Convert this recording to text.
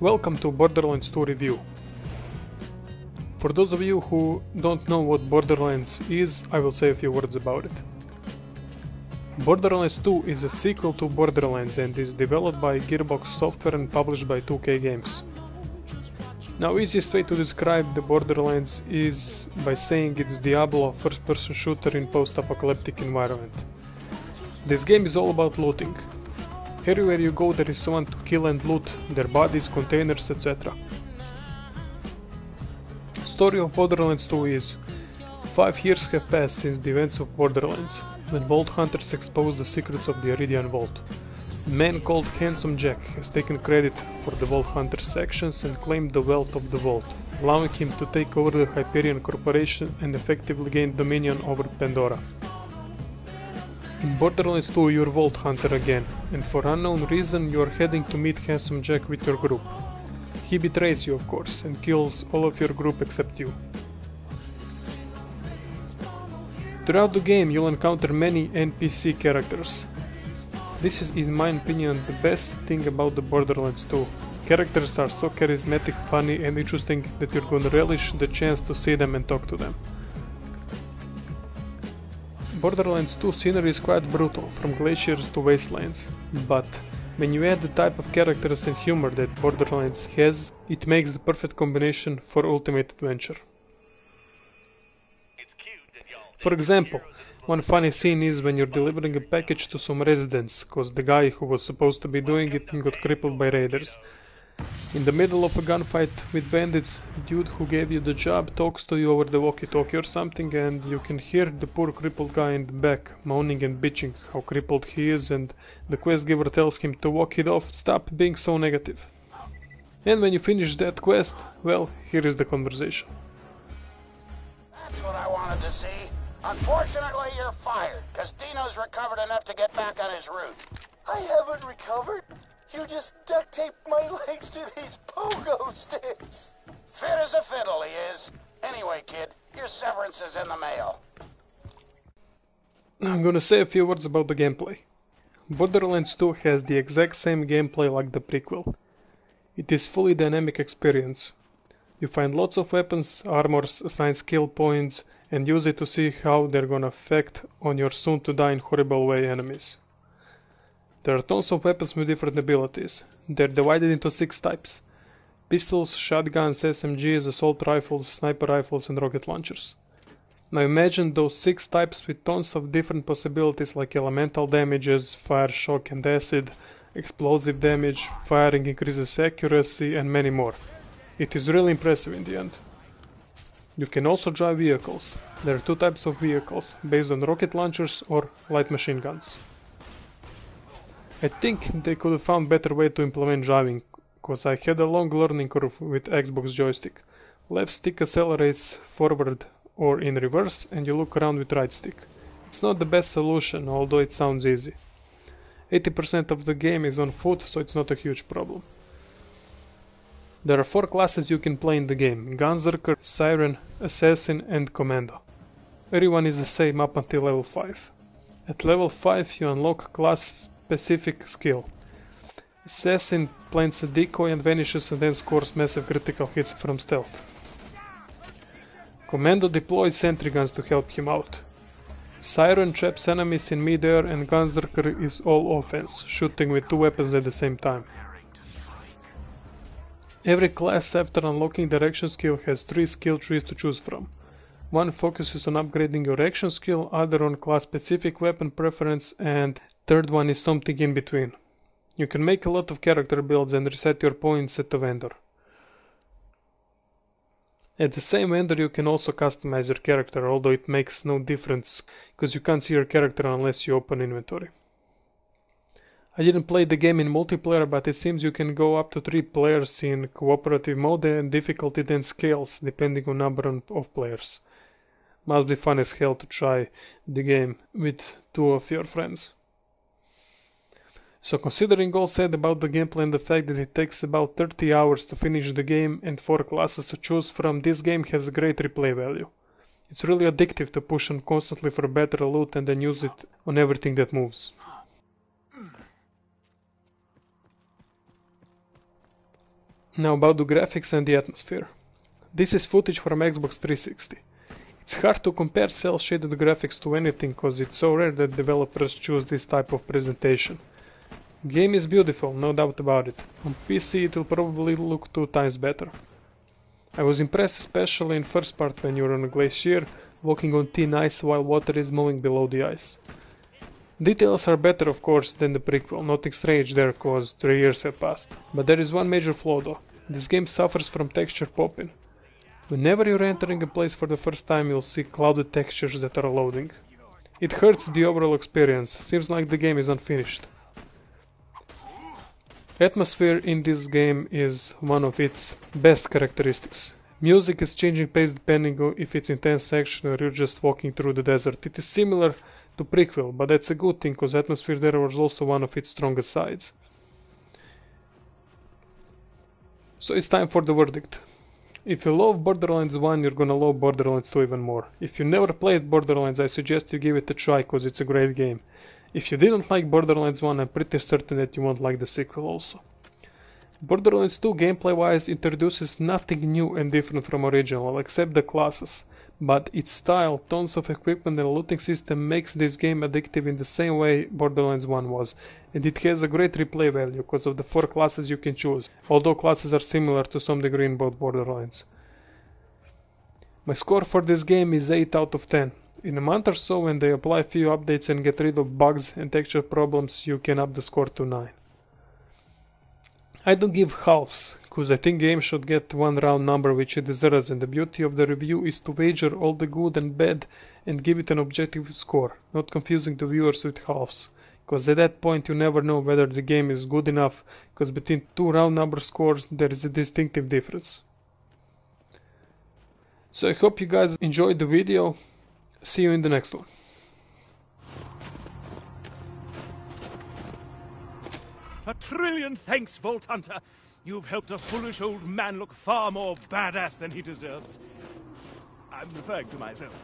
Welcome to Borderlands 2 review. For those of you who don't know what Borderlands is, I will say a few words about it. Borderlands 2 is a sequel to Borderlands and is developed by Gearbox Software and published by 2K Games. Now, easiest way to describe the Borderlands is by saying it's Diablo first-person shooter in post-apocalyptic environment. This game is all about looting. Everywhere you go there is someone to kill and loot their bodies, containers, etc. Story of Borderlands 2 is 5 years have passed since the events of Borderlands, when Vault Hunters exposed the secrets of the Eridian Vault. A man called Handsome Jack has taken credit for the Vault Hunters actions and claimed the wealth of the Vault, allowing him to take over the Hyperion Corporation and effectively gain dominion over Pandora. In Borderlands 2 you're Vault Hunter again, and for unknown reason you're heading to meet Handsome Jack with your group. He betrays you of course, and kills all of your group except you. Throughout the game you'll encounter many NPC characters. This is, in my opinion, the best thing about the Borderlands 2. Characters are so charismatic, funny and interesting that you're gonna relish the chance to see them and talk to them. Borderlands 2 scenery is quite brutal, from glaciers to wastelands, but when you add the type of characters and humor that Borderlands has, it makes the perfect combination for ultimate adventure. For example, one funny scene is when you're delivering a package to some residents, cause the guy who was supposed to be doing it got crippled by raiders. In the middle of a gunfight with bandits, the dude who gave you the job talks to you over the walkie-talkie or something, and you can hear the poor crippled guy in the back moaning and bitching how crippled he is, and the quest giver tells him to walk it off, stop being so negative. And when you finish that quest, well, here is the conversation. That's what I wanted to see. Unfortunately, you're fired, because Dino's recovered enough to get back on his route. I haven't recovered. You just duct taped my legs to these pogo sticks. Fit as a fiddle, he is. Anyway, kid, your severance is in the mail. I'm gonna say a few words about the gameplay. Borderlands 2 has the exact same gameplay like the prequel. It is fully dynamic experience. You find lots of weapons, armors, assign skill points, and use it to see how they're gonna affect on your soon to die in horrible way enemies. There are tons of weapons with different abilities. They're divided into 6 types: pistols, shotguns, SMGs, assault rifles, sniper rifles and rocket launchers. Now imagine those 6 types with tons of different possibilities like elemental damages, fire, shock and acid, explosive damage, firing increases accuracy and many more. It is really impressive in the end. You can also drive vehicles. There are 2 types of vehicles, based on rocket launchers or light machine guns. I think they could have found better way to implement driving, cause I had a long learning curve with Xbox joystick. Left stick accelerates forward or in reverse and you look around with right stick. It's not the best solution, although it sounds easy. 80% of the game is on foot, so it's not a huge problem. There are 4 classes you can play in the game: Gunzerker, Siren, Assassin and Commando. Everyone is the same up until level 5. At level 5 you unlock class specific skill. Assassin plants a decoy and vanishes and then scores massive critical hits from stealth. Commando deploys sentry guns to help him out. Siren traps enemies in mid-air and Gunzerker is all offense, shooting with 2 weapons at the same time. Every class after unlocking their action skill has 3 skill trees to choose from. One focuses on upgrading your action skill, other on class specific weapon preference, and third one is something in between. You can make a lot of character builds and reset your points at the vendor. At the same vendor you can also customize your character, although it makes no difference, because you can't see your character unless you open inventory. I didn't play the game in multiplayer, but it seems you can go up to 3 players in cooperative mode and difficulty then scales depending on number of players. Must be fun as hell to try the game with 2 of your friends. So considering all said about the gameplay and the fact that it takes about 30 hours to finish the game and 4 classes to choose from, this game has a great replay value. It's really addictive to push on constantly for better loot and then use it on everything that moves. Now about the graphics and the atmosphere. This is footage from Xbox 360. It's hard to compare cel-shaded graphics to anything cause it's so rare that developers choose this type of presentation. Game is beautiful, no doubt about it. On PC it will probably look 2 times better. I was impressed especially in first part when you're on a glacier, walking on thin ice while water is moving below the ice. Details are better of course than the prequel, nothing strange there cause 3 years have passed. But there is one major flaw though. This game suffers from texture popping. Whenever you're entering a place for the first time you'll see clouded textures that are loading. It hurts the overall experience, seems like the game is unfinished. Atmosphere in this game is one of its best characteristics. Music is changing pace depending on if it's intense action or you're just walking through the desert. It is similar to prequel, but that's a good thing cause atmosphere there was also one of its strongest sides. So it's time for the verdict. If you love Borderlands 1, you're gonna love Borderlands 2 even more. If you never played Borderlands, I suggest you give it a try cause it's a great game. If you didn't like Borderlands 1, I'm pretty certain that you won't like the sequel also. Borderlands 2 gameplay wise introduces nothing new and different from original except the classes, but its style, tons of equipment and looting system makes this game addictive in the same way Borderlands 1 was, and it has a great replay value because of the 4 classes you can choose, although classes are similar to some degree in both Borderlands. My score for this game is 8 out of 10. In a month or so when they apply a few updates and get rid of bugs and texture problems, you can up the score to 9. I don't give halves, cause I think game should get one round number which it deserves, and the beauty of the review is to wager all the good and bad and give it an objective score, not confusing the viewers with halves, cause at that point you never know whether the game is good enough, cause between 2 round number scores there is a distinctive difference. So I hope you guys enjoyed the video. See you in the next one. A trillion thanks, Vault Hunter. You've helped a foolish old man look far more badass than he deserves. I'm referring to myself.